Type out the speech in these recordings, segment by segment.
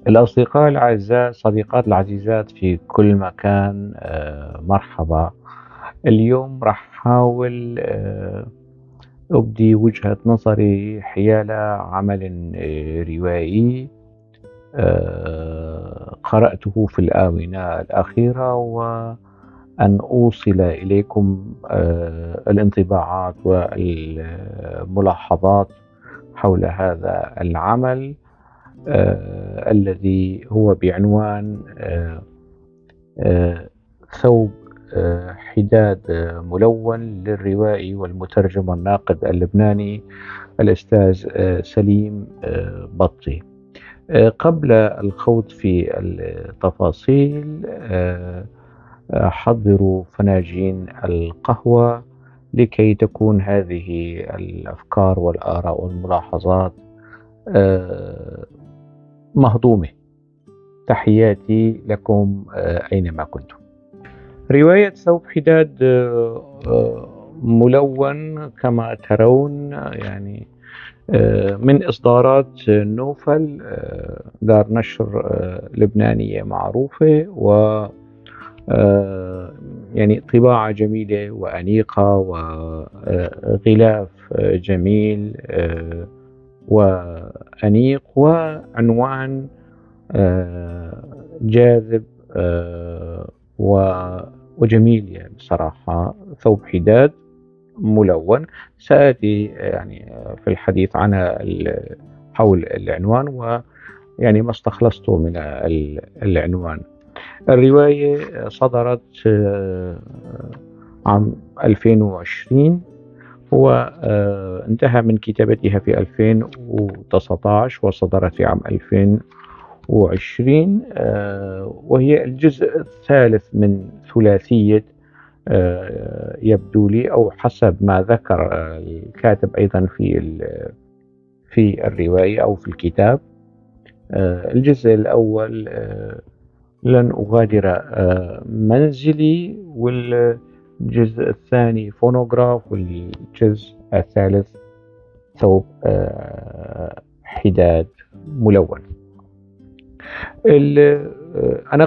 الأصدقاء الأعزاء، صديقات العزيزات في كل مكان، مرحبا. اليوم راح أحاول أبدي وجهة نظري حيال عمل روائي قرأته في الآونة الأخيرة، وأن أوصل إليكم الانطباعات والملاحظات حول هذا العمل الذي هو بعنوان آه، ثوب حداد ملون للروائي والمترجم والناقد اللبناني الأستاذ سليم بطي. قبل الخوض في التفاصيل، حضروا فناجين القهوة لكي تكون هذه الأفكار والآراء والملاحظات آه، مهضومة. تحياتي لكم أينما كنتم. رواية ثوب حداد ملون كما ترون، يعني من إصدارات نوفل، دار نشر لبنانية معروفة، و يعني طباعة جميلة وأنيقة وغلاف جميل وأنيق، وعنوان جاذب وجميل. يعني بصراحة ثوب حداد ملون. سآتي يعني في الحديث عنها حول العنوان، ويعني ما استخلصته من العنوان. الرواية صدرت عام 2020، هو انتهى من كتابتها في 2019 وصدرت في عام 2020، وهي الجزء الثالث من ثلاثية يبدو لي، أو حسب ما ذكر الكاتب أيضا في الرواية أو في الكتاب. الجزء الأول لن أغادر منزلي، والجزء الثاني فونوغراف، والجزء الثالث ثوب حداد ملون. أنا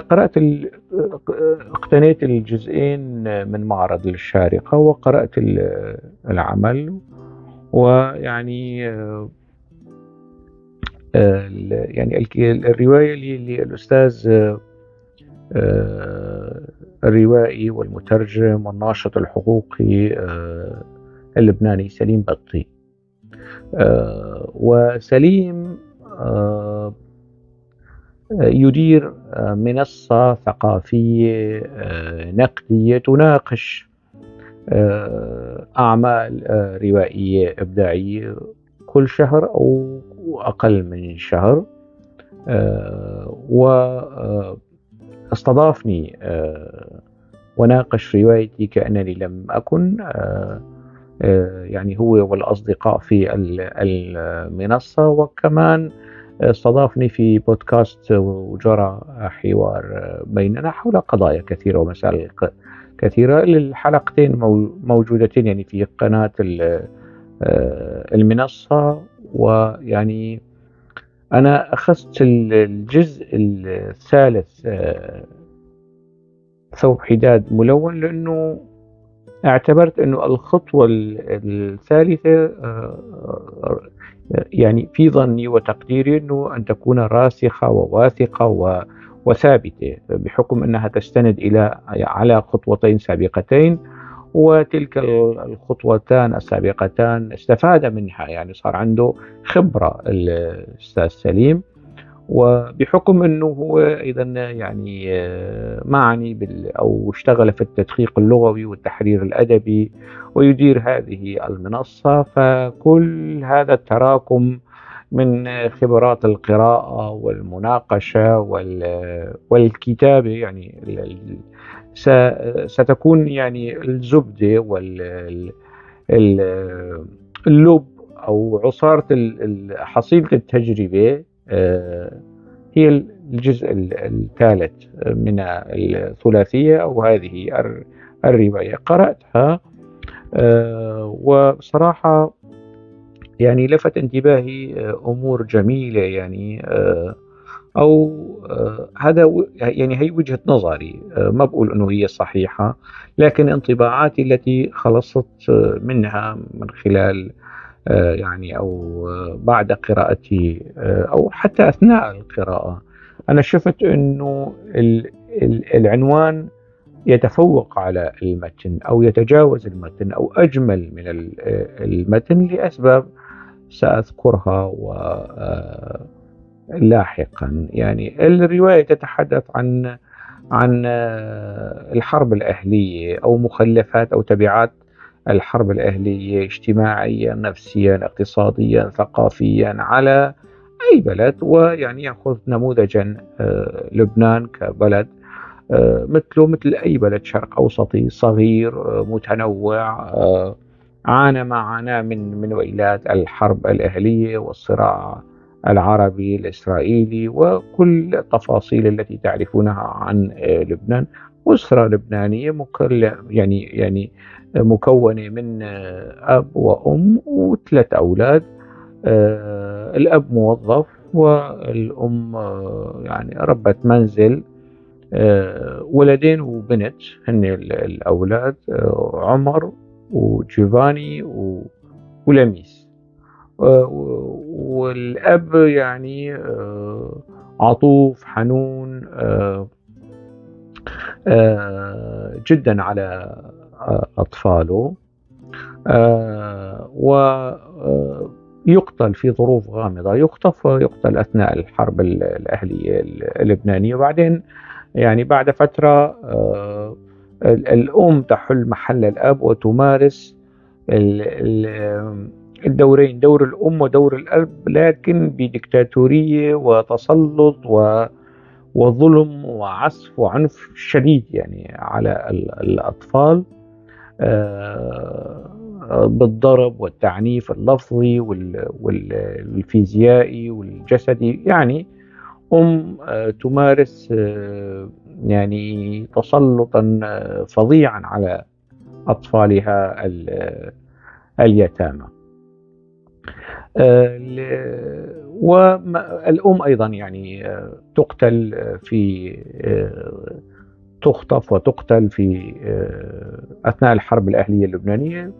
اقتنيت الجزئين من معرض الشارقة، وقرأت العمل. ويعني يعني الرواية للأستاذ الروائي والمترجم والناشط الحقوقي اللبناني سليم بطي. وسليم يدير منصة ثقافية نقدية تناقش أعمال روائية إبداعية كل شهر أو أقل من شهر. واستضافني وناقش روايتي كأنني لم أكن، يعني هو والأصدقاء في المنصة. وكمان استضافني في بودكاست، وجرى حوار بيننا حول قضايا كثيرة ومسائل كثيرة. الحلقتين موجودتين يعني في قناة المنصة. ويعني أنا أخذت الجزء الثالث ثوب حداد ملون، لأنه اعتبرت أنه الخطوة الثالثة يعني في ظني وتقديري أنه أن تكون راسخة وواثقة وثابتة، بحكم أنها تستند على خطوتين سابقتين. وتلك الخطوتان السابقتان استفاد منها، يعني صار عنده خبرة الأستاذ سليم. وبحكم أنه هو أيضا يعني معني أو اشتغل في التدقيق اللغوي والتحرير الأدبي ويدير هذه المنصة، فكل هذا التراكم من خبرات القراءة والمناقشة والكتابة، يعني ستكون يعني الزبدة واللب أو عصارة حصيلة التجربة. هي الجزء الثالث من الثلاثية أو هذه الرواية. قرأتها وبصراحة يعني لفت انتباهي أمور جميلة. يعني أو يعني هي وجهة نظري، ما بقول إنه هي صحيحة، لكن انطباعاتي التي خلصت منها من خلال يعني أو بعد قراءتي أو حتى أثناء القراءة. أنا شفت إنه العنوان يتفوق على المتن أو يتجاوز المتن أو أجمل من المتن لأسباب سأذكرها لاحقا. يعني الرواية تتحدث عن الحرب الأهلية أو مخلفات أو تبعات الحرب الأهلية اجتماعيا نفسيا اقتصاديا ثقافيا على أي بلد، ويعني يأخذ نموذجا لبنان كبلد مثله مثل أي بلد شرق أوسطي صغير متنوع، عانى ما عاناه من ويلات الحرب الأهلية والصراع العربي الإسرائيلي وكل التفاصيل التي تعرفونها عن لبنان. أسرة لبنانية يعني مكونة من أب وأم وثلاث أولاد. الأب موظف والأم يعني ربة منزل. ولدين وبنت هن الأولاد، عمر وجيفاني ولميس. والأب يعني عطوف حنون جدا على أطفاله، ويقتل في ظروف غامضة، يخطف ويقتل أثناء الحرب الأهلية اللبنانية. وبعدين يعني بعد فترة الأم تحل محل الأب وتمارس الدورين، دور الأم ودور الأب، لكن بديكتاتورية وتسلط وظلم وعسف وعنف شديد يعني على الأطفال، بالضرب والتعنيف اللفظي والفيزيائي والجسدي. يعني تمارس يعني تسلطا فظيعا على أطفالها اليتامى. والأم أيضا يعني تقتل في تخطف وتقتل في أثناء الحرب الأهلية اللبنانية.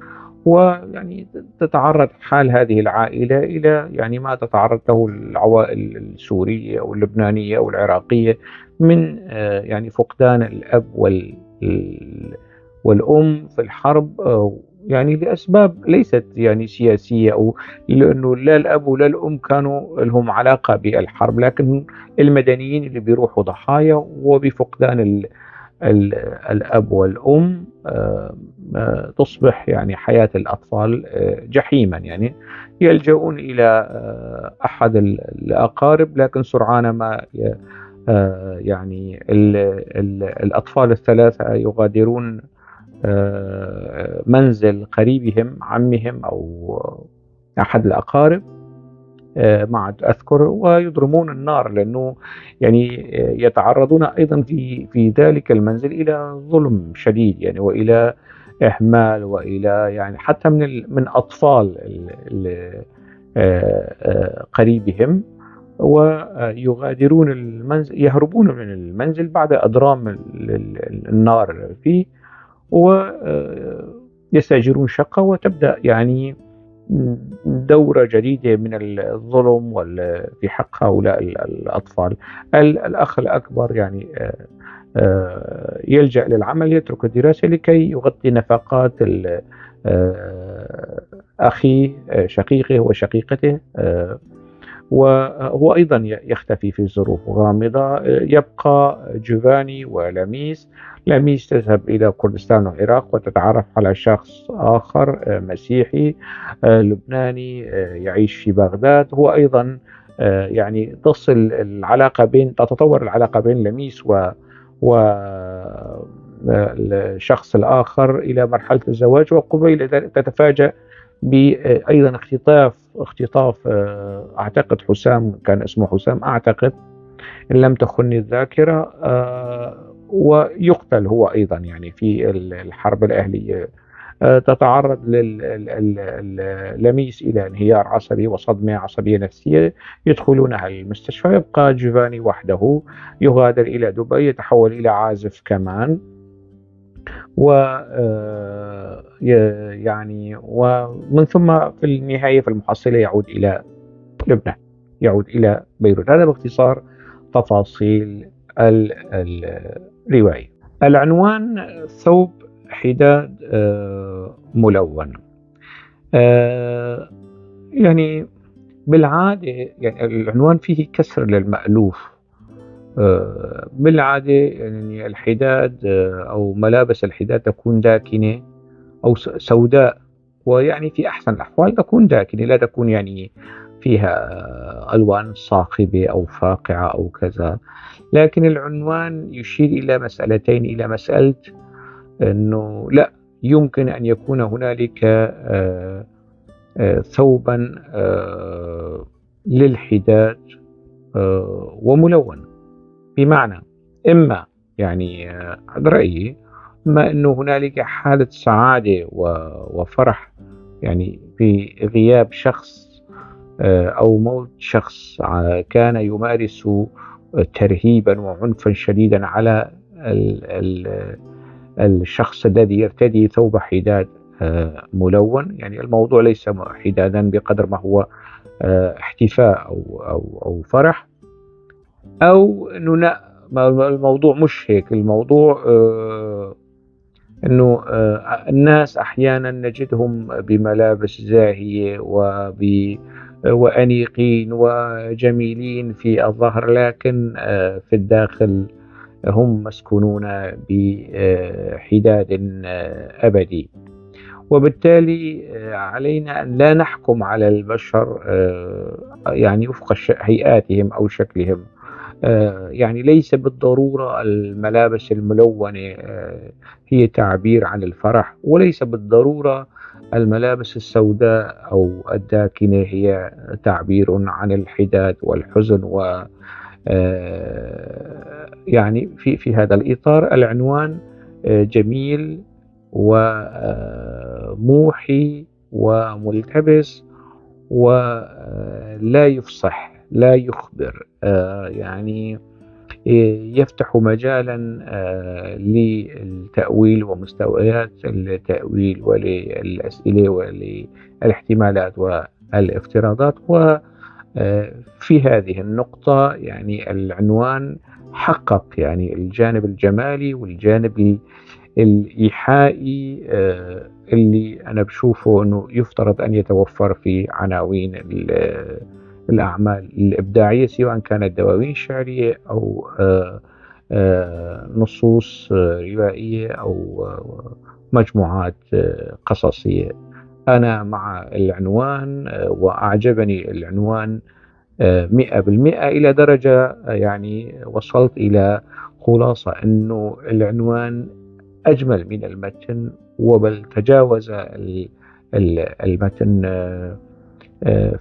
ويعني تتعرض حال هذه العائلة إلى يعني ما تتعرض له العوائل السورية أو اللبنانية أو العراقية من يعني فقدان الأب والأم في الحرب، يعني لأسباب ليست يعني سياسية، أو لأنه لا الأب ولا الأم كانوا لهم علاقة بالحرب، لكن المدنيين اللي بيروحوا ضحايا وبفقدان الأب والأم تصبح يعني حياة الأطفال جحيما. يعني يلجؤون إلى أحد الأقارب، لكن سرعان ما يعني الأطفال الثلاثة يغادرون منزل قريبهم عمهم أو أحد الأقارب ما عاد أذكر، ويضرمون النار، لأنه يعني يتعرضون أيضا في ذلك المنزل إلى ظلم شديد يعني وإلى إهمال وإلى يعني حتى من أطفال قريبهم، ويغادرون المنزل، يهربون من المنزل بعد أضرام النار فيه، ويستأجرون شقة وتبدأ يعني دورة جديدة من الظلم في حق هؤلاء الأطفال. الأخ الأكبر يعني يلجأ للعمل، يترك الدراسة لكي يغطي نفقات أخيه شقيقه وشقيقته، وهو أيضا يختفي في ظروف غامضة. يبقى جوفاني ولميس. لميس تذهب إلى كردستان والعراق وتتعرف على شخص آخر مسيحي لبناني يعيش في بغداد. هو أيضا يعني تتطور العلاقة بين لميس والشخص الآخر إلى مرحلة الزواج، وقبيل ذلك تتفاجأ بأيضا اختطاف أعتقد حسام، كان اسمه حسام أعتقد إن لم تخني الذاكرة، ويقتل هو أيضا يعني في الحرب الأهلية تتعرض لميس إلى انهيار عصبي وصدمة عصبية نفسية، يدخلونها المستشفى، يبقى جيفاني وحده، يغادر إلى دبي، يتحول إلى عازف كمان، و يعني ومن ثم في النهاية في المحصلة يعود إلى لبنان، يعود إلى بيروت. هذا باختصار تفاصيل الرواية. العنوان: ثوب حداد ملون. آه، يعني بالعادة يعني العنوان فيه كسر للمألوف. بالعادة يعني الحداد أو ملابس الحداد تكون داكنة أو سوداء، ويعني في أحسن الأحوال تكون داكنة، لا تكون يعني فيها ألوان صاخبة أو فاقعة أو كذا. لكن العنوان يشير إلى مسألتين: إلى مسألة أنه لا يمكن أن يكون هنالك ثوبا للحداد وملون، بمعنى إما يعني هذا رأيي، إما أنه هنالك حالة سعادة وفرح يعني في غياب شخص أو موت شخص كان يمارس ترهيبا وعنفا شديدا على الشخص الذي يرتدي ثوب حداد ملون. يعني الموضوع ليس حدادا بقدر ما هو احتفاء أو فرح، أو أنه لا، الموضوع مش هيك. الموضوع أنه الناس أحيانا نجدهم بملابس زاهية وأنيقين وجميلين في الظهر، لكن في الداخل هم مسكونون بحداد أبدي. وبالتالي علينا أن لا نحكم على البشر يعني وفق هيئاتهم أو شكلهم. يعني ليس بالضرورة الملابس الملونة هي تعبير عن الفرح، وليس بالضرورة الملابس السوداء أو الداكنة هي تعبير عن الحداد والحزن. و يعني في هذا الإطار العنوان جميل وموحي وملتبس ولا يفصح، لا يخبر، يعني يفتح مجالا للتأويل ومستويات التأويل وللأسئلة وللاحتمالات والافتراضات. وفي هذه النقطة يعني العنوان حقق يعني الجانب الجمالي والجانب الإيحائي اللي أنا بشوفه أنه يفترض أن يتوفر في عناوين الأعمال الإبداعية، سواء كانت دواوين شعرية أو نصوص روائية أو مجموعات قصصية. أنا مع العنوان وأعجبني العنوان 100%، إلى درجة يعني وصلت إلى خلاصة أنه العنوان أجمل من المتن، وبل تجاوز المتن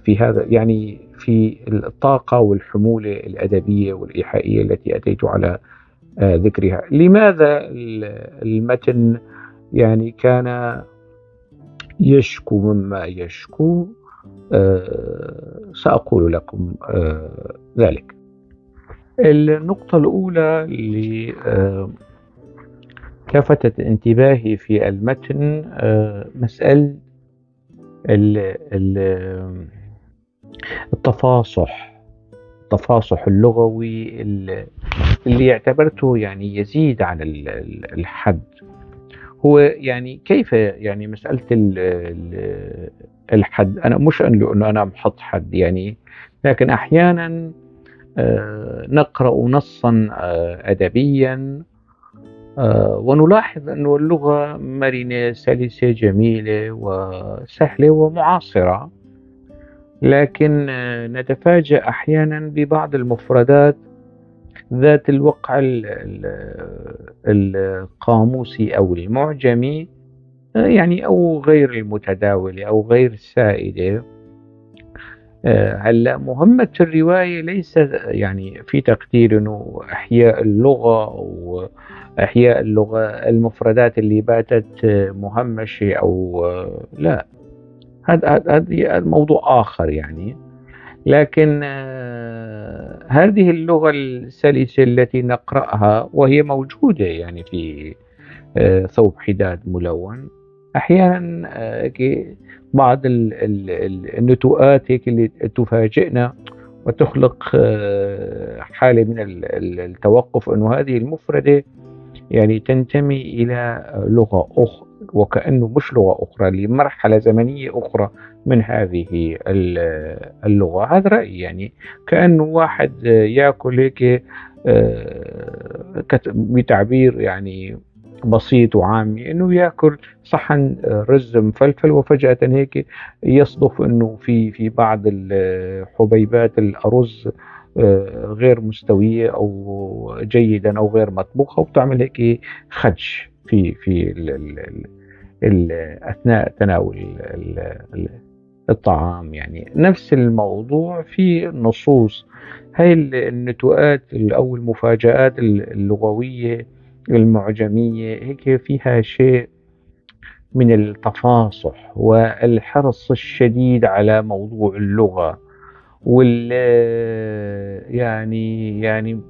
في هذا، يعني في الطاقة والحمولة الأدبية والإيحائية التي أتيت على ذكرها. لماذا المتن يعني كان يشكو مما يشكو؟ سأقول لكم ذلك. النقطة الأولى اللي لفتت انتباهي في المتن مسألة التفاصح اللغوي اللي اعتبرته يعني يزيد عن الحد. هو يعني كيف يعني مسألة الحد، أنا مش أنه أنا محط حد يعني، لكن أحيانا نقرأ نصا أدبيا ونلاحظ أن اللغة مرنة سلسة جميلة وسهلة ومعاصرة، لكن نتفاجأ أحيانا ببعض المفردات ذات الوقع القاموسي أو المعجمي، يعني أو غير المتداولة أو غير السائدة، هلأ مهمة الرواية ليس يعني في تقديري إنه إحياء اللغة أو إحياء اللغة المفردات اللي باتت مهمشة أو لا، هذا موضوع آخر يعني. لكن هذه اللغة السلسة التي نقرأها وهي موجودة يعني في ثوب حداد ملون، أحيانا بعض النتوءات هيك اللي تفاجئنا وتخلق حالة من التوقف أنه هذه المفردة يعني تنتمي إلى لغة أخرى، وكأنه مش لغة أخرى لمرحلة زمنية أخرى من هذه اللغة. هذا رأيي يعني. كأنه واحد يأكل هيك بتعبير يعني بسيط وعامي، انه ياكل صحن رز مفلفل وفجأة هيك يصدف انه في بعض حبيبات الارز غير مستوية او جيدا او غير مطبوخة، وبتعمل هيك خدش في اثناء تناول الطعام. يعني نفس الموضوع في نصوص هاي النتوءات او المفاجآت اللغوية المعجمية، هيك فيها شيء من التفاصح والحرص الشديد على موضوع اللغة وال يعني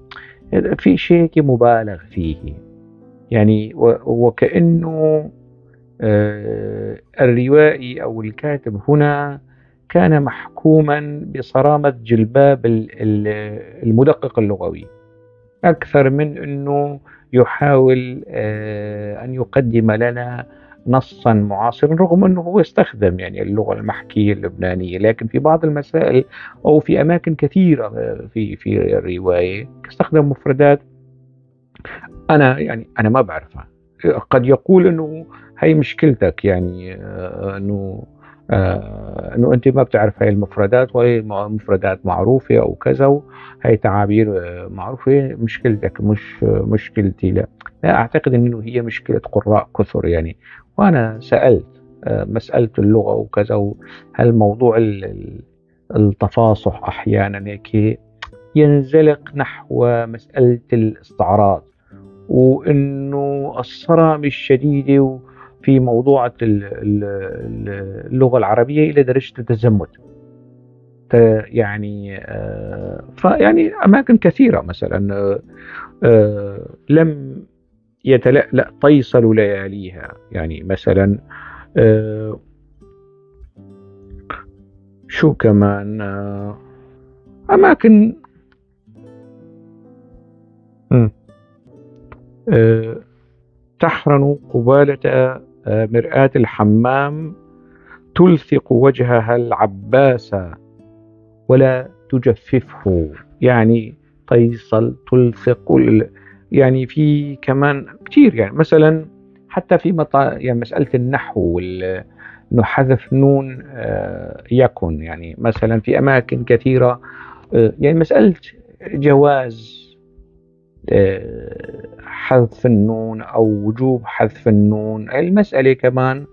في شيء هيك مبالغ فيه يعني، وكأنه الروائي أو الكاتب هنا كان محكوما بصرامة جلباب المدقق اللغوي أكثر من أنه يحاول أن يقدم لنا نصا معاصرا، رغم أنه هو استخدم يعني اللغة المحكية اللبنانية، لكن في بعض المسائل أو في أماكن كثيرة في الرواية استخدم مفردات أنا ما بعرفها. قد يقول أنه هي مشكلتك يعني أنه أنت ما بتعرف هاي المفردات، وهي مفردات معروفة أو كذا، وهي تعابير معروفة، مشكلتك مش مشكلتي. لا أعتقد أنه هي مشكلة قراء كثر يعني. وأنا سألت مسألة اللغة وكذا، هل موضوع التفاصح أحيانا هيك ينزلق نحو مسألة الاستعراض، وانه الصرامة الشديدة في موضوع اللغة العربية إلى درجة التزمت. يعني فيعني أماكن كثيرة مثلا لم يتلألأ طيصل لياليها يعني مثلا. شو كمان أماكن تحرن قبالة مرآة الحمام، تلصق وجهها العباسة ولا تجففه. يعني طيصل تلصق يعني في كمان كتير يعني مثلا حتى في يعني مسألة النحو انه حذف نون يكن يعني مثلا في أماكن كثيرة يعني مسألة جواز حذف النون أو وجوب حذف النون. المسألة كمان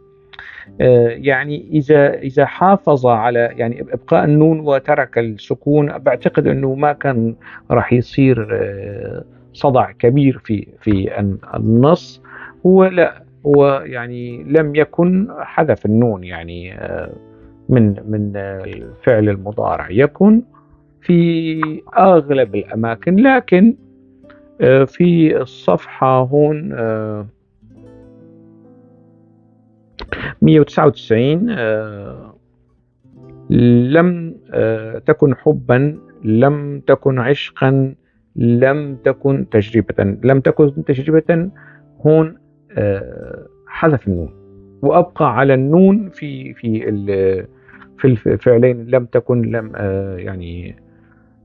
يعني إذا حافظ على يعني إبقاء النون وترك السكون، بعتقد أنه ما كان راح يصير صدع كبير في النص. هو يعني لم يكن حذف النون يعني من الفعل المضارع يكن في أغلب الأماكن. لكن في الصفحة هون 199 لم تكن حبا، لم تكن عشقا، لم تكن تجربة. لم تكن تجربة هون حذف النون وأبقى على النون في الفعلين لم تكن يعني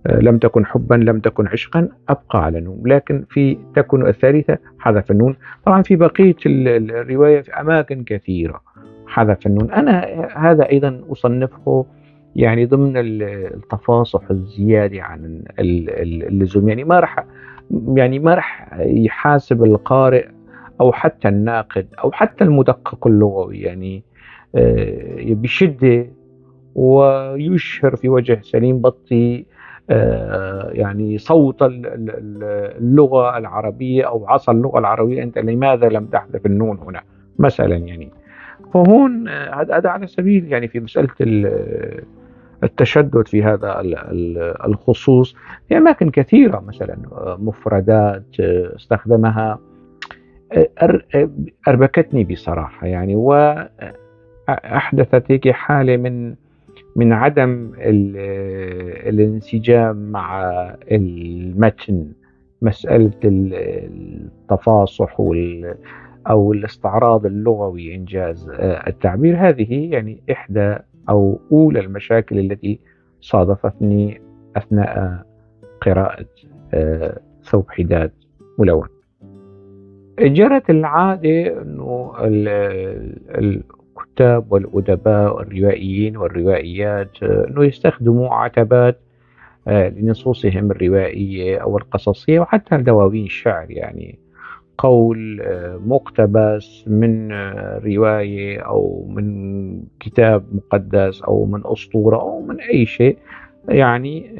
لم تكن حبا لم تكن عشقا أبقى على النون، لكن في تكن الثالثة حذف النون. طبعا في بقية الرواية في أماكن كثيرة حذف النون. أنا هذا أيضا أصنفه يعني ضمن التفاصح الزيادة عن اللزوم. يعني ما رح يحاسب القارئ أو حتى الناقد أو حتى المدقق اللغوي يعني بشدة ويشهر في وجه سليم بطي يعني صوت اللغة العربية أو عصا اللغة العربية، أنت لماذا لم تحذف النون هنا مثلا يعني. فهون هذا على سبيل يعني في مسألة التشدد في هذا الخصوص. في أماكن كثيرة مثلا مفردات استخدمها أربكتني بصراحة يعني، وأحدثت هيك حالة من عدم الانسجام مع المتن. مسألة التفاصح أو الاستعراض اللغوي إنجاز التعبير، هذه يعني إحدى أو أولى المشاكل التي صادفتني أثناء قراءة ثوب حداد ملون. جرت العادة أنه الكتاب والأدباء والروائيين والروائيات أنه يستخدموا عتبات لنصوصهم الروائية أو القصصية وحتى دواوين الشعر، يعني قول مقتبس من رواية أو من كتاب مقدس أو من أسطورة أو من أي شيء، يعني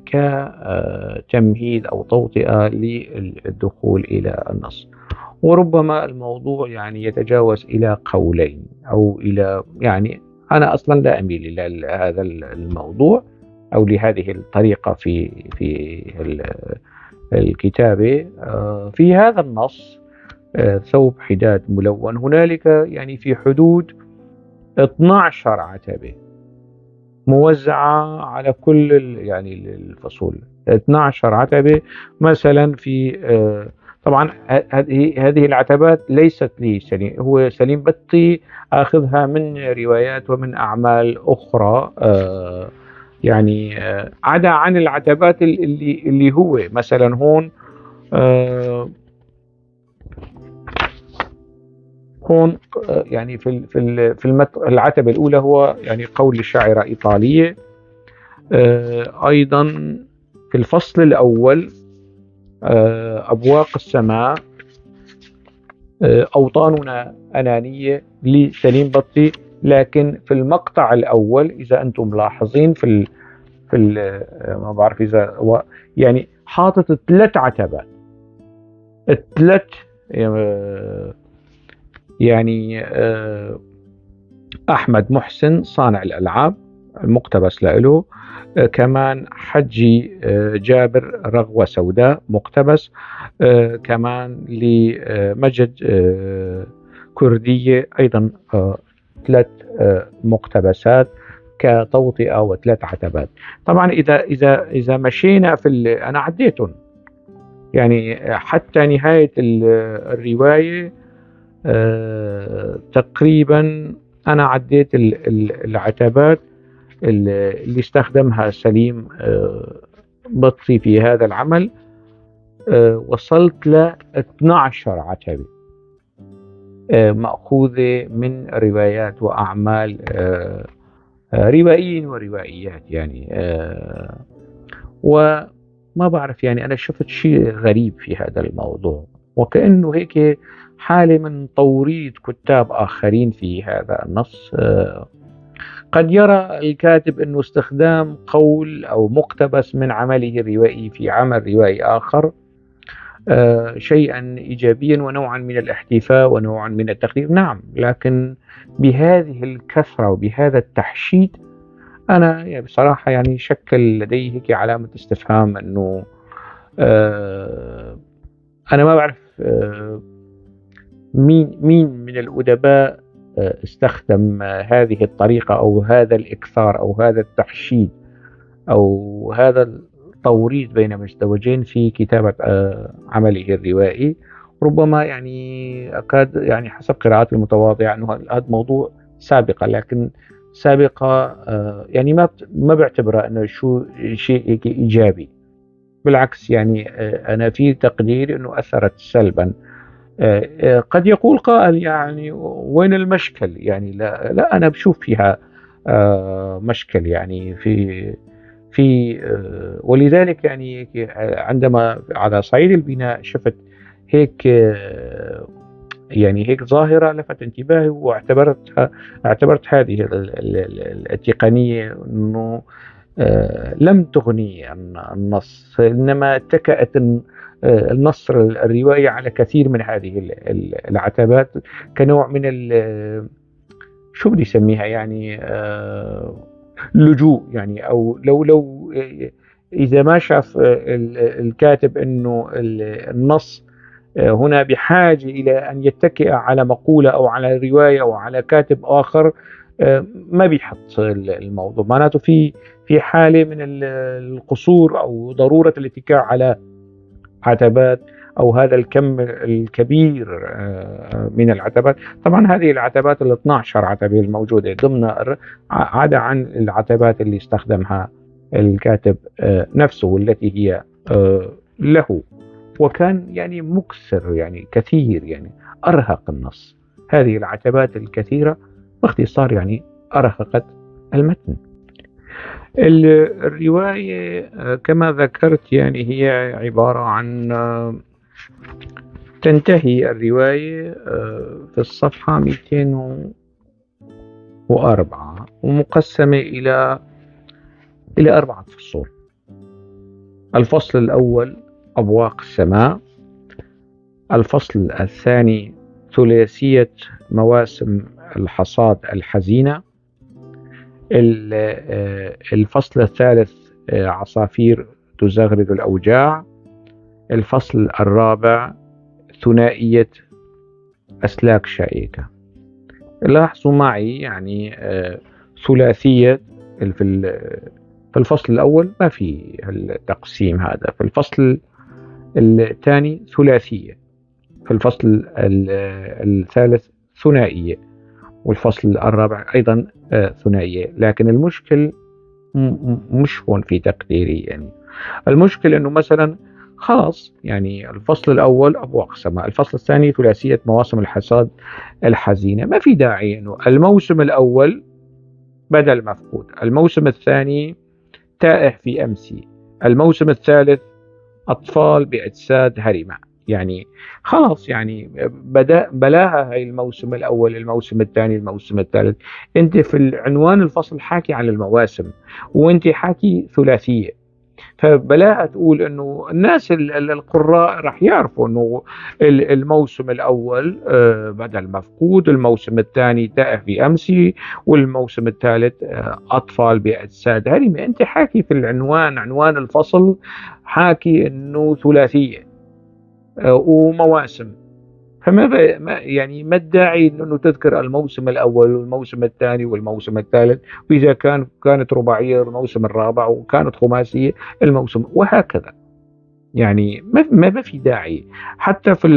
كتمهيد أو توطئة للدخول إلى النص. وربما الموضوع يعني يتجاوز إلى قولين أو إلى، يعني أنا أصلا لا أميل إلى هذا الموضوع أو لهذه الطريقة في الكتابة. في هذا النص ثوب حداد ملون هنالك يعني في حدود 12 عتبة موزعة على كل يعني الفصول. 12 عتبة مثلا في طبعا هذه العتبات ليست لي سليم، هو سليم بطي أخذها من روايات ومن أعمال أخرى يعني عدا عن العتبات اللي هو مثلا هون هون يعني في العتبة الأولى هو يعني قول لشاعرة إيطالية. أيضا في الفصل الأول أبواق السماء أوطاننا أنانية لسليم بطي، لكن في المقطع الأول إذا أنتم ملاحظين ما بعرف إذا يعني حاطط 3 عتبات، 3 يعني أحمد محسن صانع الألعاب المقتبس له، كمان حجي جابر رغوة سوداء مقتبس، كمان لمجد كردية أيضا 3 مقتبسات كتوطئة و3 عتبات. طبعا إذا مشينا أنا عديتهم يعني حتى نهاية الرواية تقريبا أنا عديت العتبات اللي استخدمها سليم بطي في هذا العمل. وصلت ل 12 عتبة مأخوذة من روايات وأعمال روائيين وروائيات يعني. وما بعرف يعني أنا شفت شيء غريب في هذا الموضوع، وكأنه هيك حالة من توريط كتاب آخرين في هذا النص. قد يرى الكاتب أنه استخدام قول أو مقتبس من عمله الروائي في عمل روائي آخر شيئا إيجابيا ونوعا من الاحتفاء ونوعا من التقدير، نعم، لكن بهذه الكثرة وبهذا التحشيد أنا يعني بصراحة يعني شكل لدي هيك علامة استفهام أنه أنا ما بعرف مين من الأدباء استخدم هذه الطريقة أو هذا الإكثار أو هذا التحشيد أو هذا التوريط بين مزدوجين في كتابة عمله الروائي. ربما يعني أكاد يعني حسب قراءاتي المتواضعة أنه هذا موضوع سابقة، لكن سابقة يعني ما بعتبره أنه شيء إيجابي، بالعكس يعني أنا في تقديري أنه أثرت سلبا. قد يقول قائل يعني وين المشكل يعني، لا أنا بشوف فيها مشكل يعني في ولذلك يعني عندما على صعيد البناء شفت هيك يعني هيك ظاهرة لفت انتباهي، اعتبرت هذه التقنية أنه لم تغني عن النص، إنما اتكأت النص الرواية على كثير من هذه العتبات، كنوع من شو بدي يسميها يعني لجوء يعني، أو لو إذا ما شاف الكاتب أنه النص هنا بحاجة إلى أن يتكئ على مقولة أو على رواية أو على كاتب آخر، ما بيحط الموضوع، معناته في حالة من القصور أو ضرورة الاتكاء على عتبات أو هذا الكم الكبير من العتبات. طبعا هذه العتبات ال 12 عتبة الموجودة ضمن عدا عن العتبات اللي استخدمها الكاتب نفسه، والتي هي له، وكان يعني مكسر يعني كثير، يعني أرهق النص. هذه العتبات الكثيرة باختصار يعني أرهقت المتن. الرواية كما ذكرت يعني هي عبارة عن تنتهي الرواية في الصفحة 204 ومقسمة إلى 4 فصول. الفصل الأول أبواق السماء، الفصل الثاني ثلاثية مواسم الحصاد الحزينة، الفصل الثالث عصافير تزغرد الأوجاع، الفصل الرابع ثنائية أسلاك شائكة. لاحظوا معي يعني ثلاثية في الفصل الأول ما في التقسيم هذا، في الفصل الثاني ثلاثية، في الفصل الثالث ثنائية، والفصل الرابع أيضا ثنائية. لكن المشكل مش هون في تقديري، يعني المشكل أنه مثلا خلاص يعني الفصل الأول أبواق السماء، الفصل الثاني ثلاثية مواسم الحصاد الحزينة، ما في داعي أنه الموسم الأول بدل مفقود، الموسم الثاني تائه في أمسي، الموسم الثالث أطفال بأجساد هرمة. يعني خلاص يعني بلاها هاي الموسم الأول، الموسم الثاني، الموسم الثالث. أنت في العنوان الفصل حاكي عن المواسم، وأنت حاكي ثلاثية، فبلاها تقول انه الناس القراء راح يعرفوا انه الموسم الاول بدل مفقود، الموسم الثاني تائه في امسي، والموسم الثالث اطفال باجساد هرمه. انت حاكي في العنوان، عنوان الفصل حاكي انه ثلاثيه ومواسم، يعني ما الداعي انه تذكر الموسم الاول والموسم الثاني والموسم الثالث، واذا كانت رباعيه الموسم الرابع، وكانت خماسيه الموسم، وهكذا. يعني ما في داعي. حتى في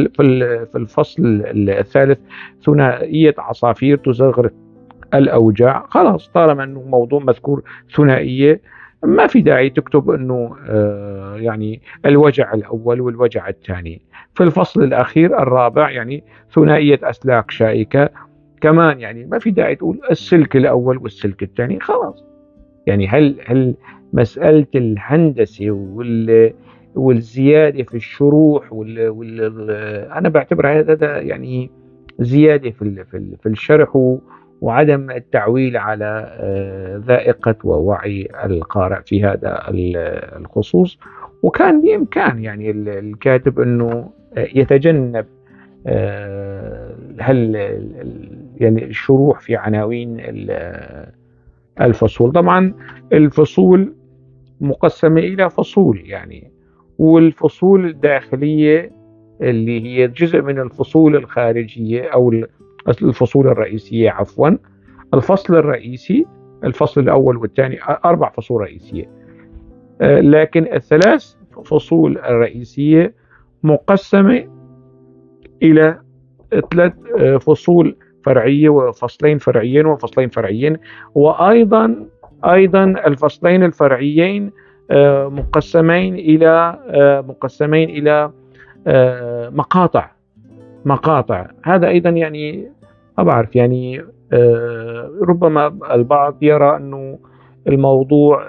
الفصل الثالث ثنائيه عصافير تزغرق الأوجاع، خلاص طالما أنه موضوع مذكور ثنائية، ما في داعي تكتب أنه يعني الوجع الأول والوجع الثاني. في الفصل الأخير الرابع يعني ثنائية أسلاك شائكة كمان، يعني ما في داعي تقول السلك الأول والسلك الثاني، خلاص. يعني هل مسألة الهندسة والزيادة في الشروح أنا بعتبر هذا يعني زيادة في الشرح، وعدم التعويل على ذائقة ووعي القارئ في هذا الخصوص. وكان بإمكان يعني الكاتب أنه يتجنب يعني الشروح في عناوين الفصول. طبعا الفصول مقسمة إلى فصول يعني، والفصول الداخلية اللي هي جزء من الفصول الخارجية أو الفصول الرئيسية عفوا. الفصل الرئيسي، الفصل الأول والثاني 4 فصول رئيسية، لكن ال3 فصول الرئيسية مقسمة إلى 3 فصول فرعية وفصلين فرعيين وفصلين فرعيين، وأيضا الفصلين الفرعيين مقسمين إلى مقاطع. هذا أيضا يعني ما بعرف، يعني ربما البعض يرى أنه الموضوع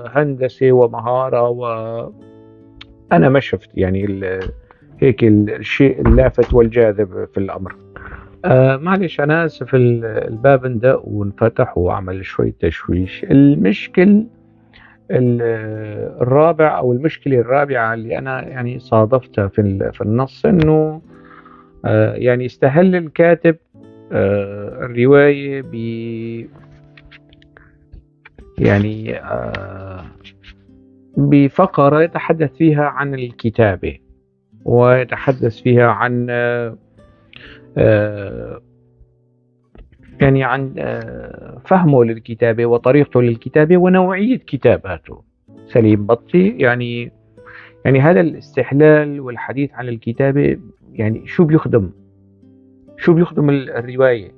هندسة ومهارة، وأنا ما شفت يعني هيك الشيء اللافت والجاذب في الأمر. معلش أنا آسف، الباب اندق وانفتح وعمل شوية تشويش. المشكل الرابع أو المشكلة الرابعة اللي أنا يعني صادفتها في النص، إنه يعني استهل الكاتب الرواية يعني بفقرة يتحدث فيها عن الكتابة، ويتحدث فيها عن يعني عن فهمه للكتابة وطريقته للكتابة ونوعية كتاباته. سليم بطي يعني هذا الاستحلال والحديث عن الكتابة يعني شو بيخدم الرواية.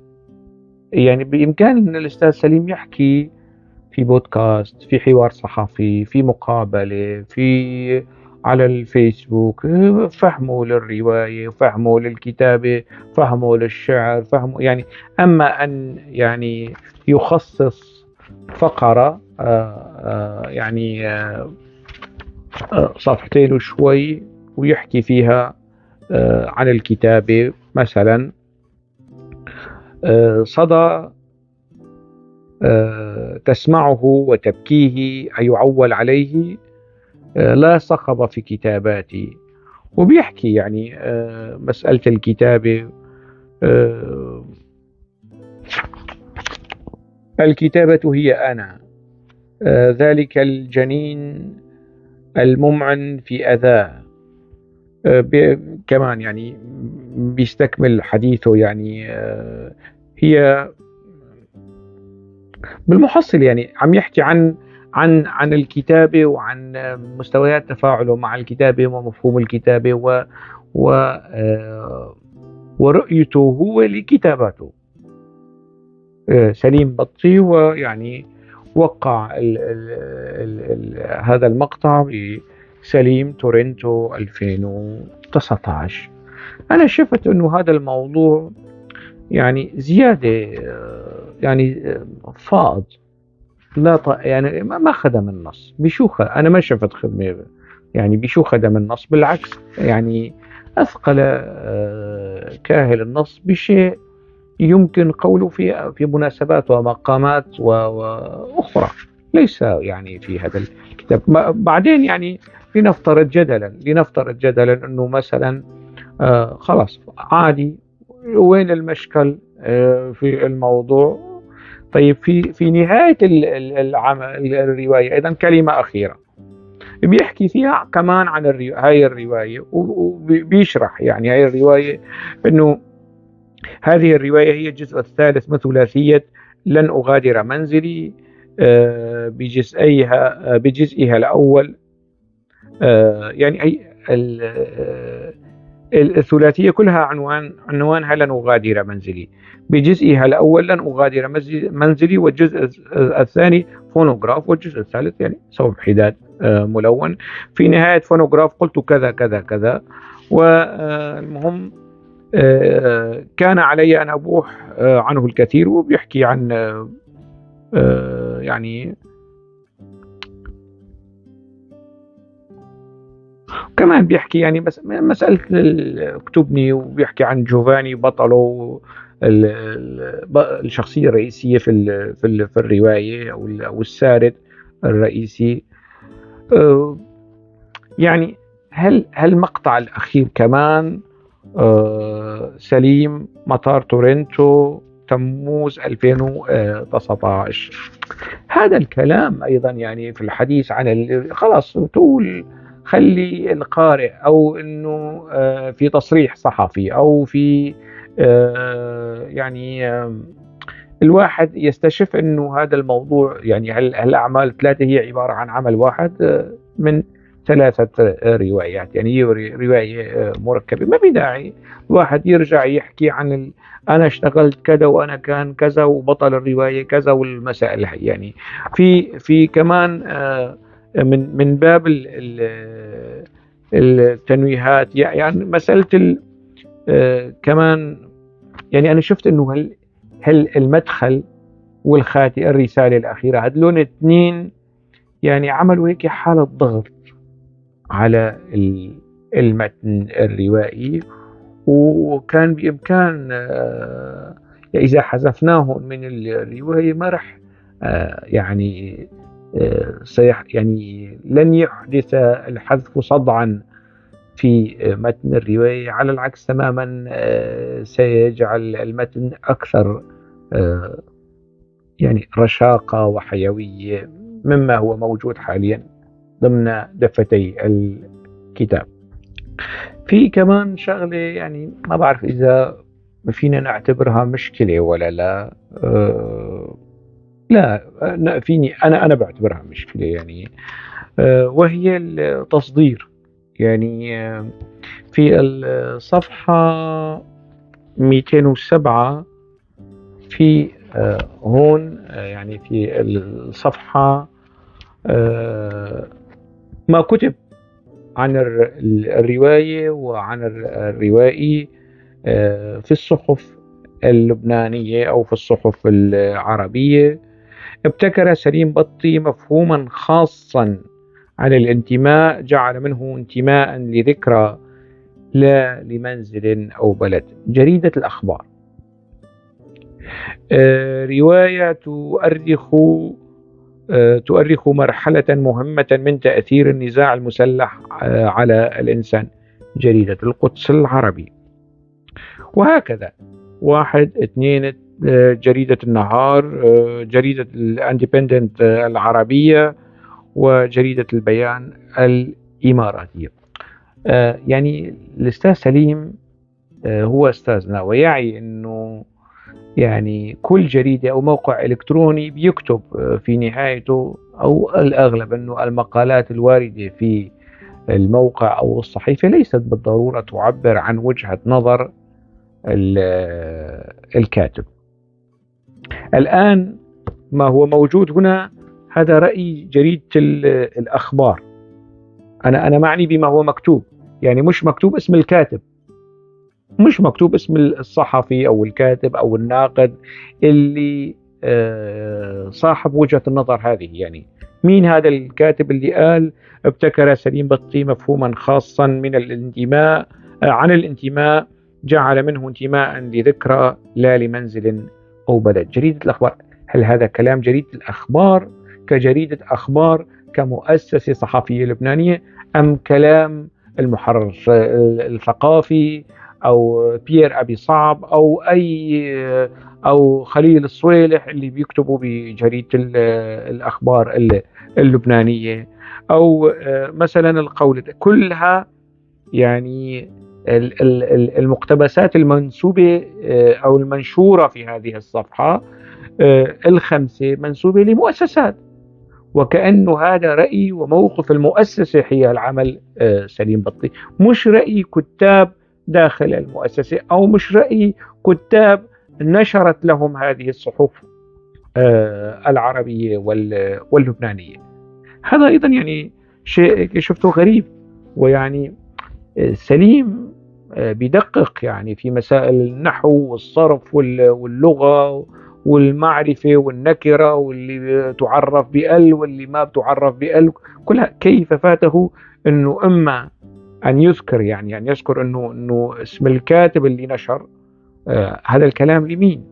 يعني بإمكان أن الأستاذ سليم يحكي في بودكاست، في حوار صحفي، في مقابلة، في على الفيسبوك، فهمه للرواية، فهمه للكتابة، فهمه للشعر، فهمه يعني. أما أن يعني يخصص فقرة يعني صفحتين وشوي ويحكي فيها عن الكتابة مثلا، صدى تسمعه وتبكيه أيعول عليه، لا صخب في كتاباتي. وبيحكي يعني مسألة الكتابة، الكتابة هي أنا، ذلك الجنين الممعن في أذاه. كمان يعني بيستكمل حديثه يعني هي بالمحصل يعني عم يحكي عن الكتابة وعن مستويات تفاعله مع الكتابة ومفهوم الكتابة و ورؤيته هو لكتاباته. سليم بطي، ويعني وقع هذا المقطع بسليم تورنتو 2019. أنا شفت أنه هذا الموضوع يعني زيادة يعني فائض، لا يعني ما خدم النص بشو أنا ما شفت خدمة يعني بشو خدم النص. بالعكس يعني أثقل كاهل النص بشيء يمكن قوله في مناسبات ومقامات وأخرى، ليس يعني في هذا الكتاب. بعدين يعني لنفترض جدلا أنه مثلا خلاص عادي، وين المشكل في الموضوع؟ طيب في نهاية العمل الرواية أيضا كلمة أخيرة بيحكي فيها كمان عن هاي الرواية، وبيشرح يعني هاي الرواية أنه هذه الرواية هي الجزء الثالث من ثلاثية لن أغادر منزلي، بجزئها الأول. يعني أي الثلاثية كلها عنوانها لن أغادر منزلي. بجزئها الأول لن أغادر منزلي، والجزء الثاني فونوغراف، والجزء الثالث يعني صوب حداد ملون. في نهاية فونوغراف قلت كذا كذا كذا. والمهم كان علي أن أبوح عنه الكثير. وبيحكي عن يعني كمان بيحكي يعني بس مسألة اكتبني، وبيحكي عن جوفاني بطله الشخصية الرئيسية في الرواية أو السارد الرئيسي. يعني هل المقطع الأخير كمان سليم مطار تورنتو تموز 2019، هذا الكلام أيضا يعني في الحديث عن خلاص تقول خلي القارئ أو أنه في تصريح صحفي أو في يعني الواحد يستشف أنه هذا الموضوع يعني الأعمال الثلاثة هي عبارة عن عمل واحد من ثلاثة روايات، يعني هي رواية مركبة. ما بداعي الواحد يرجع يحكي عن أنا اشتغلت كذا وأنا كان كذا وبطل الرواية كذا والمسائل هي. يعني في كمان من باب التنويهات يعني مسألة كمان يعني أنا شفت أنه هل المدخل والخاتي الرسالة الأخيرة هذلون اثنين يعني عملوا هيك حالة ضغط على المتن الروائي، وكان بإمكان إذا حذفناه من الرواية ما رح يعني يعني لن يحدث الحذف صدعا في متن الرواية، على العكس تماما سيجعل المتن أكثر آه، يعني رشاقة وحيوية مما هو موجود حاليا ضمن دفتي الكتاب. في كمان شغلة يعني ما بعرف إذا فينا نعتبرها مشكلة ولا لا. لا، فيني أنا بعتبرها مشكلة يعني. وهي التصدير. يعني في الصفحة 207 في هون يعني في الصفحة ما كتب عن الرواية وعن الروائي في الصحف اللبنانية أو في الصحف العربية. ابتكر سليم بطي مفهوما خاصا عن الانتماء، جعل منه انتماء لذكرى لا لمنزل أو بلد. جريدة الأخبار رواية تؤرخ مرحلة مهمة من تأثير النزاع المسلح على الإنسان. جريدة القدس العربي. وهكذا واحد اثنين جريدة النهار، جريدة الاندبندنت العربية، وجريدة البيان الإماراتية. يعني الأستاذ سليم هو أستاذنا ويعي أنه يعني كل جريدة أو موقع إلكتروني بيكتب في نهايته أو الأغلب أنه المقالات الواردة في الموقع أو الصحيفة ليست بالضرورة تعبر عن وجهة نظر الكاتب. الآن ما هو موجود هنا هذا رأي جريدة الأخبار. أنا معني بما هو مكتوب، يعني مش مكتوب اسم الكاتب، مش مكتوب اسم الصحفي أو الكاتب أو الناقد اللي صاحب وجهة النظر هذه. يعني مين هذا الكاتب اللي قال ابتكر سليم بطي مفهوما خاصا من الانتماء عن الانتماء، جعل منه انتماء لذكرى لا لمنزل أو بلد. جريدة الأخبار. هل هذا كلام جريدة الأخبار كجريدة أخبار كمؤسسة صحفية لبنانية، أم كلام المحرر الثقافي أو بيير أبي صعب أو خليل الصويلح اللي بيكتبوا بجريدة الأخبار اللبنانية، أو مثلا القولة؟ كلها يعني المقتبسات المنسوبة أو المنشورة في هذه الصفحة الخمسة منسوبة لمؤسسات، وكأنه هذا رأي وموقف المؤسسة حيال عمل سليم بطي، مش رأي كتاب داخل المؤسسة أو مش رأي كتاب نشرت لهم هذه الصحف العربية واللبنانية. هذا أيضا يعني شيء شفته غريب. ويعني سليم بيدقق يعني في مسائل النحو والصرف واللغة والمعرفة والنكرة، واللي تعرف بأل واللي ما بتعرف بأل، كلها كيف فاته أنه إما أن يذكر يعني أن يذكر أنه اسم الكاتب اللي نشر هذا الكلام لمين؟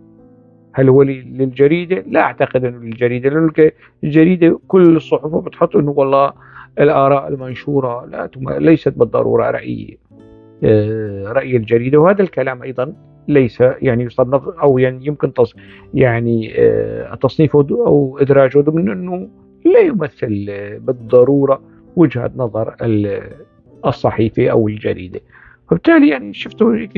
هل هو للجريدة؟ لا أعتقد أنه للجريدة، لأن الجريدة كل الصحف بتحط أنه والله الآراء المنشورة ليست بالضرورة رأي الجريدة. وهذا الكلام أيضا ليس يعني يصنف أو يعني يمكن يعني تصنيفه أو إدراجه ضمن أنه لا يمثل بالضرورة وجهة نظر الصحيفة أو الجريدة. وبالتالي يعني شفته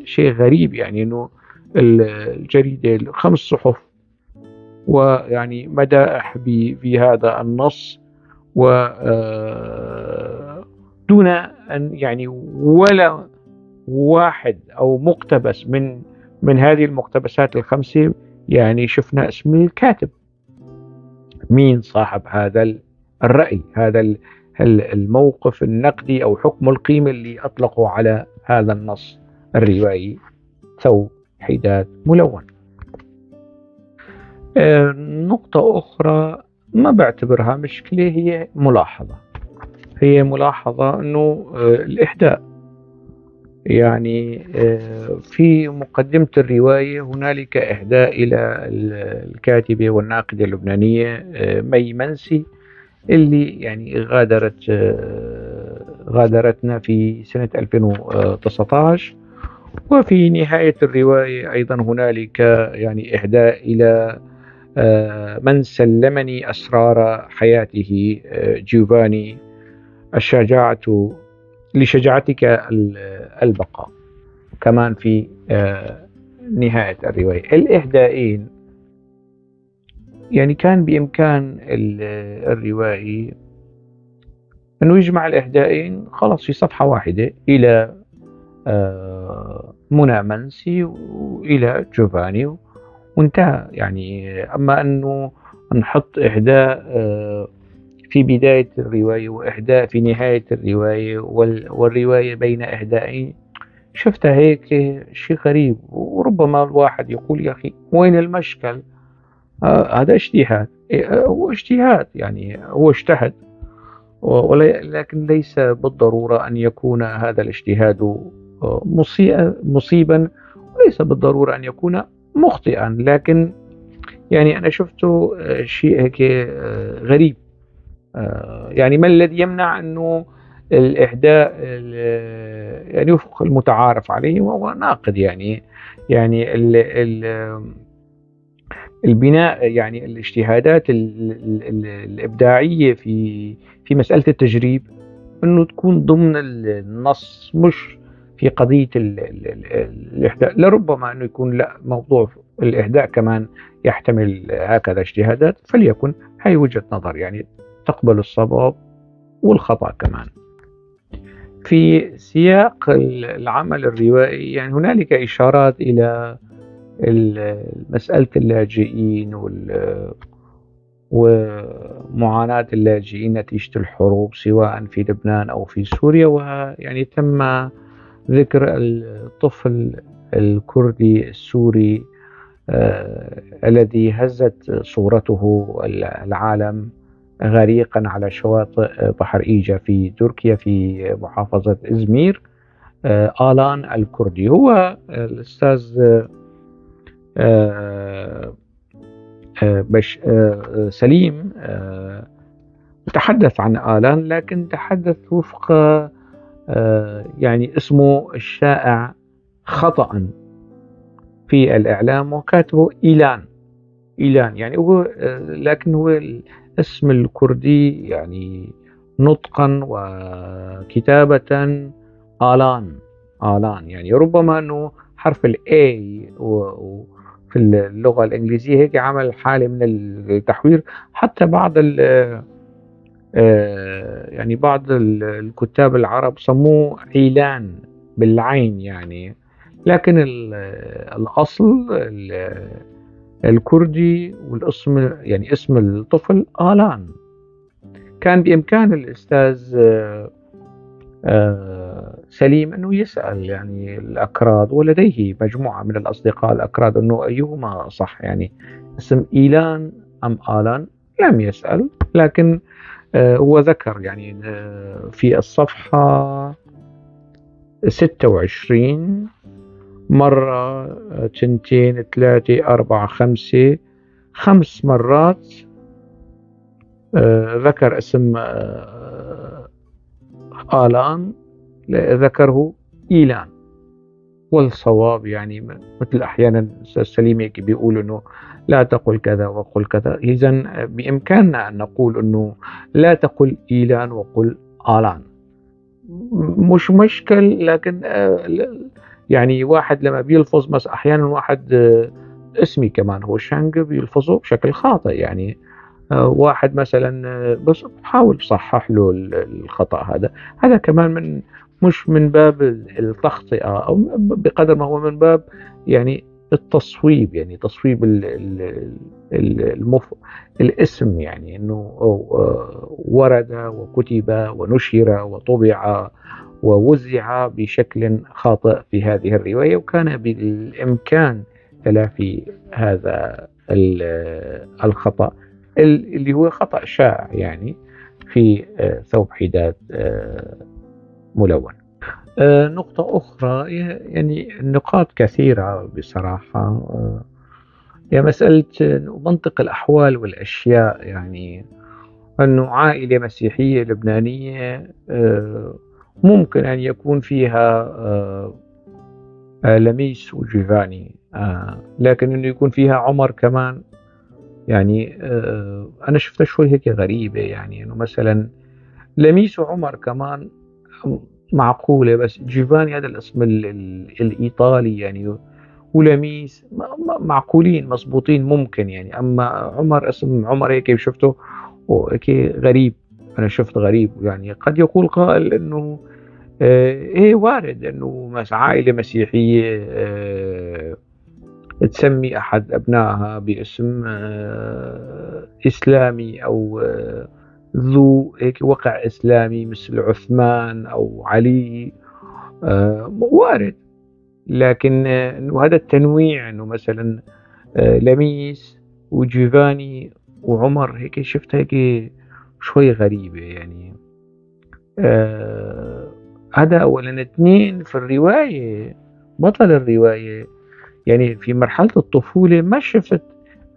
شيء غريب، يعني أنه الجريدة 5 صحف ويعني مدائح بهذا النص، و دون أن يعني ولا واحد أو مقتبس من هذه المقتبسات الخمسة يعني شفنا اسم الكاتب. مين صاحب هذا الرأي، هذا الموقف النقدي أو حكم القيمة اللي أطلقوا على هذا النص الروائي ثوب حداد ملون؟ نقطة أخرى ما بعتبرها مشكلة، هي هي ملاحظة أنه الإهداء، يعني في مقدمة الرواية هنالك إهداء إلى الكاتبة والناقدة اللبنانية مي منسي، اللي يعني غادرتنا في سنة 2019. وفي نهاية الرواية أيضا هنالك يعني إهداء إلى من سلمني أسرار حياته، جيوفاني، الشجاعة لشجاعتك البقاء، كمان في نهاية الرواية. الإهدائين يعني كان بإمكان الروائي أنه يجمع الإهدائين خلاص في صفحة واحدة إلى منى منسي وإلى جوفاني وانتهى يعني. أما أنه نحط إهداء في بداية الرواية وإهداء في نهاية الرواية والرواية بين إهدائين، شفتها هيك شيء غريب. وربما الواحد يقول يا أخي وين المشكل؟ هذا اجتهاد، هو اجتهاد يعني، هو اجتهد، ولكن ليس بالضرورة أن يكون هذا الاجتهاد مصيبا، وليس بالضرورة أن يكون مخطئا. لكن يعني أنا شفته شيء هيك غريب. يعني ما الذي يمنع أنه الإهداء يعني وفق المتعارف عليه وهو ناقد، يعني البناء، يعني الاجتهادات الإبداعية في مسألة التجريب أنه تكون ضمن النص، مش في قضية الإهداء. لربما أنه يكون لا، موضوع الإهداء كمان يحتمل هكذا اجتهادات، فليكن هاي وجهة نظر يعني تقبل الصواب والخطأ كمان. في سياق العمل الروائي يعني هنالك إشارات إلى مسألة اللاجئين ومعاناة اللاجئين نتيجة الحروب سواء في لبنان أو في سوريا. ويعني تم ذكر الطفل الكردي السوري الذي هزت صورته العالم غريقا على شواطئ بحر إيجا في تركيا في محافظة إزمير. آلان الكردي هو الأستاذ سليم تحدث عن آلان، لكن تحدث وفق يعني اسمه الشائع خطأ في الإعلام، وكاتبه إيلان يعني هو، لكن هو الاسم الكردي يعني نطقا وكتابة آلان يعني ربما أنه حرف ال A في اللغة الإنجليزية هيك عمل حالة من التحوير. حتى بعض يعني بعض الكتاب العرب سموه عيلان بالعين يعني، لكن الأصل الكردي والاسم يعني اسم الطفل آلان. كان بإمكان الأستاذ سليم أنه يسأل يعني الأكراد، ولديه مجموعة من الأصدقاء الأكراد، أنه أيهما صح، يعني اسم إيلان أم آلان. لم يسأل، لكن هو ذكر يعني في الصفحة 26 مرة، 2 3 4 5 5 مرات ذكر اسم آلان، ذكره إيلان. والصواب يعني مثل أحيانا أستاذ سليم هيك بيقول أنه لا تقل كذا وقل كذا، إذن بإمكاننا أن نقول أنه لا تقل إيلان وقل آلان، مش مشكل. لكن يعني واحد لما بيلفظ مثلا أحيانا واحد اسمي كمان هو شانج بيلفظه بشكل خاطئ، يعني واحد مثلا بس حاول تصحح له الخطأ هذا كمان مش من باب التخطئة، أو بقدر ما هو من باب يعني التصويب، يعني تصويب الاسم، يعني أنه ورد وكتب ونشر وطبع ووزع بشكل خاطئ في هذه الرواية، وكان بالإمكان تلافي هذا الخطأ اللي هو خطأ شائع يعني في ثوب حداد ملون. نقطة أخرى، يعني النقاط كثيرة بصراحة. هي مسألة منطق الأحوال والأشياء، يعني أنه عائلة مسيحية لبنانية ممكن أن يكون فيها لميس وجيفاني، لكن أنه يكون فيها عمر كمان، يعني أنا شفتها شوي هيك غريبة، يعني أنه مثلا لميس وعمر كمان معقولة، بس جيفاني هذا الاسم الإيطالي يعني، ولميس معقولين مضبوطين ممكن يعني، أما عمر اسم عمر هيك شفته هيك غريب. أنا شفت غريب، يعني قد يقول قائل إنه إيه وارد إنه عائلة مسيحية تسمي أحد أبنائها باسم إسلامي، أو ذو هيك وقع إسلامي مثل عثمان أو علي، وارد. لكن إنه هذا التنويع، إنه مثلا لميس وجيفاني وعمر، هيك شفت هيك شوي غريبة يعني. هذا أولا. اثنين، في الرواية بطل الرواية يعني في مرحلة الطفولة ما شفت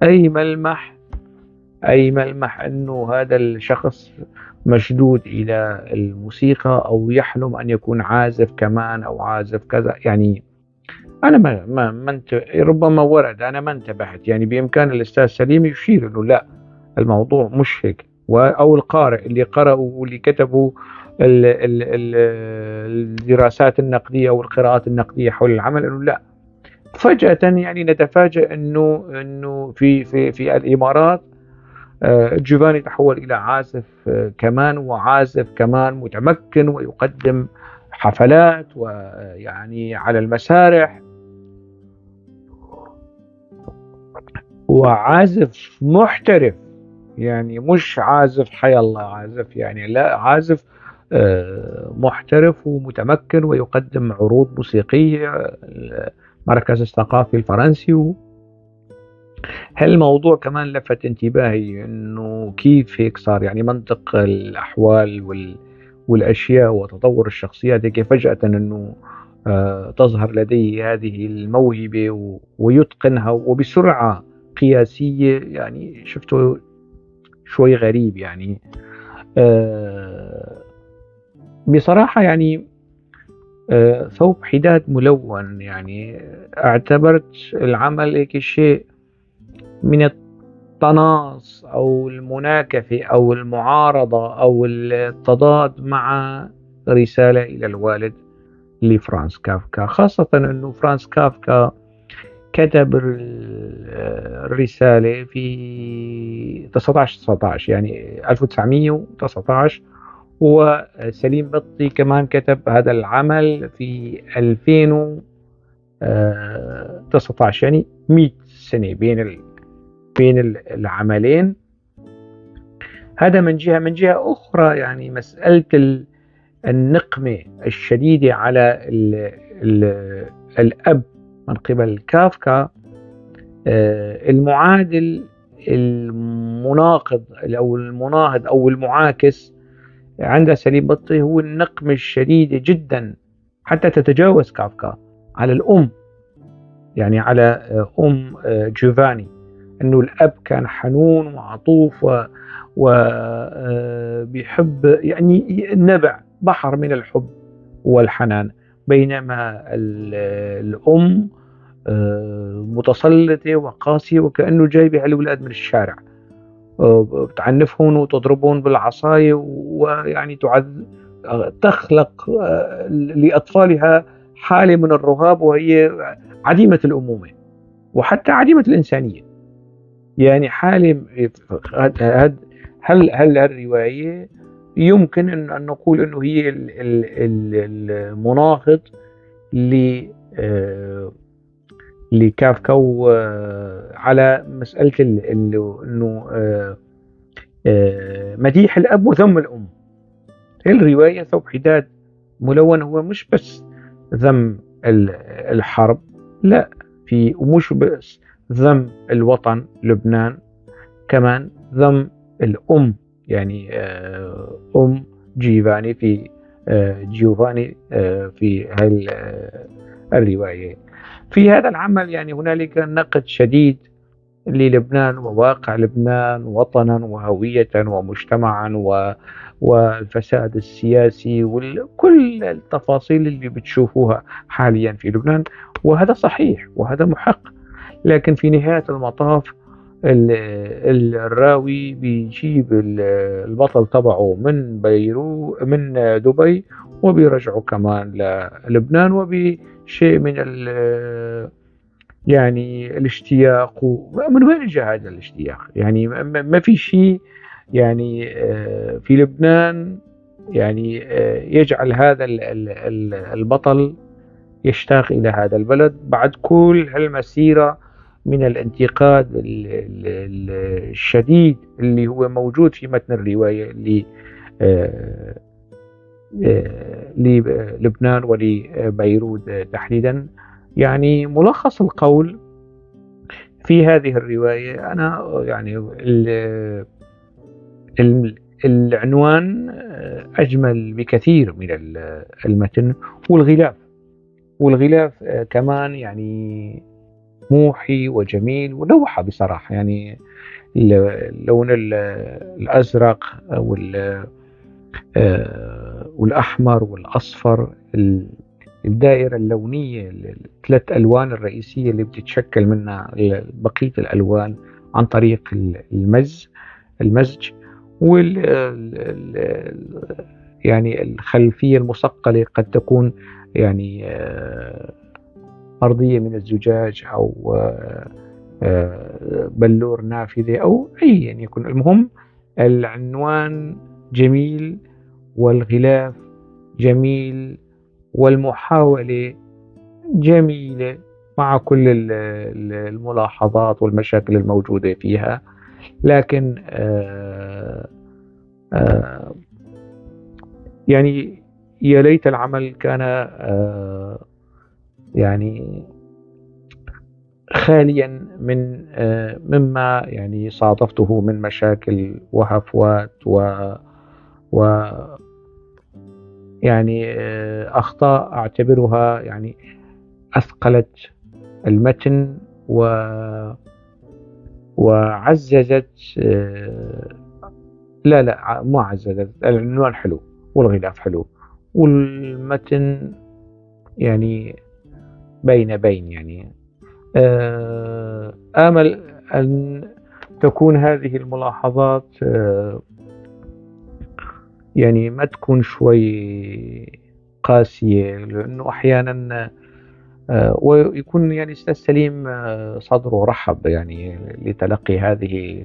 أي ملمح، أي ملمح أنه هذا الشخص مشدود إلى الموسيقى أو يحلم أن يكون عازف كمان أو عازف كذا يعني. أنا ربما ورد، أنا ما انتبهت، يعني بإمكان الأستاذ سليم يشير أنه لا، الموضوع مش هيك، أو القارئ اللي قرأوا واللي كتبوا الدراسات النقدية أو القراءات النقدية حول العمل أنه لا، فجأة يعني نتفاجأ أنه في الإمارات جيفاني تحول إلى عازف كمان، وعازف كمان متمكن ويقدم حفلات ويعني على المسارح، وعازف محترف، يعني مش عازف حي الله عازف، يعني لا، عازف محترف ومتمكن ويقدم عروض موسيقية المركز الثقافي الفرنسي. هالموضوع كمان لفت انتباهي، انه كيف هيك صار، يعني منطق الاحوال والاشياء وتطور الشخصيات هيك فجأة انه تظهر لديه هذه الموهبة ويتقنها وبسرعة قياسية، يعني شفته شوي غريب يعني. بصراحة يعني ثوب حداد ملون، يعني اعتبرت العمل هيك شيء من التناص أو المناكفة أو المعارضة أو التضاد مع رسالة إلى الوالد لفرانس كافكا، خاصة أنه فرانس كافكا كتب الرسالة في 1919، يعني 1919، وسليم بطي كمان كتب هذا العمل في 2019، يعني 100 سنة بين العملين. هذا من جهة. من جهة أخرى يعني مسألة النقمة الشديدة على الأب من قبل كافكا، المعادل المناقض أو المناهض أو المعاكس عند سليم بطي هو النقمة الشديدة جدا حتى تتجاوز كافكا على الأم، يعني على جيفاني، أنه الأب كان حنون وعطوف وبيحب، يعني نبع بحر من الحب والحنان، بينما الأم متسلطة وقاسية، وكأنه جايبة الأولاد من الشارع، بتعنفهم وتضربهم بالعصاية، ويعني تخلق لأطفالها حالة من الرهاب، وهي عديمة الأمومة وحتى عديمة الإنسانية، يعني حالة. هل الرواية يمكن أن نقول أنه هي المناهض لكافكا على مسألة أنه مديح الأب وذم الأم. الرواية ثوب حداد ملون هو مش بس ذم الحرب، لا، ومش بس ذم الوطن لبنان، كمان ذم الأم يعني جيفاني في جيوفاني في هذه الرواية. في هذا العمل يعني هنالك نقد شديد للبنان وواقع لبنان وطنا وهوية ومجتمعا والفساد السياسي وكل التفاصيل اللي بتشوفوها حاليا في لبنان، وهذا صحيح وهذا محق. لكن في نهاية المطاف الراوي بيجيب البطل تبعه من من دبي، وبيرجعه كمان للبنان وبشيء من يعني الاشتياق. ومن وين جاء هذا الاشتياق؟ يعني ما في شيء يعني في لبنان يعني يجعل هذا البطل يشتاق إلى هذا البلد بعد كل هالمسيرة من الانتقاد الشديد اللي هو موجود في متن الرواية آه، للبنان ولبيروت تحديدا. يعني ملخص القول في هذه الرواية، أنا يعني العنوان أجمل بكثير من المتن، والغلاف كمان يعني موحي وجميل ولوحة بصراحة. يعني اللون الأزرق والأحمر والأصفر، الدائرة اللونية، الثلاث ألوان الرئيسية اللي بتتشكل منها بقية الألوان عن طريق المزج يعني الخلفية المصقلة قد تكون يعني أرضية من الزجاج أو بلور نافذة أو أيا يكن. المهم العنوان جميل والغلاف جميل والمحاولة جميلة مع كل الملاحظات والمشاكل الموجودة فيها. لكن يعني يا ليت العمل كان يعني خاليا مما يعني صادفته من مشاكل وهفوات و يعني أخطاء أعتبرها يعني أثقلت المتن وعززت لا مو عززت. العنوان حلو والغلاف حلو والمتن يعني بين يعني آمل أن تكون هذه الملاحظات يعني ما تكون شوي قاسية، لأنه أحيانا ويكون يعني أستاذ سليم صدره رحب يعني لتلقي هذه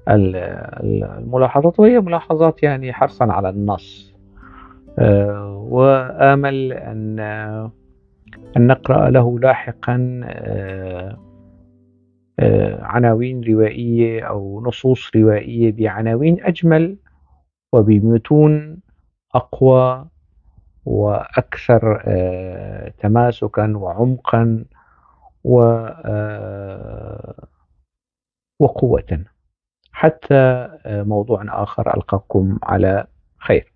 الملاحظات، وهي ملاحظات يعني حرصا على النص. وآمل أن نقرأ له لاحقا عناوين روائية أو نصوص روائية بعناوين أجمل وبمتون أقوى وأكثر تماسكا وعمقا وقوة. حتى موضوع آخر، ألقاكم على خير.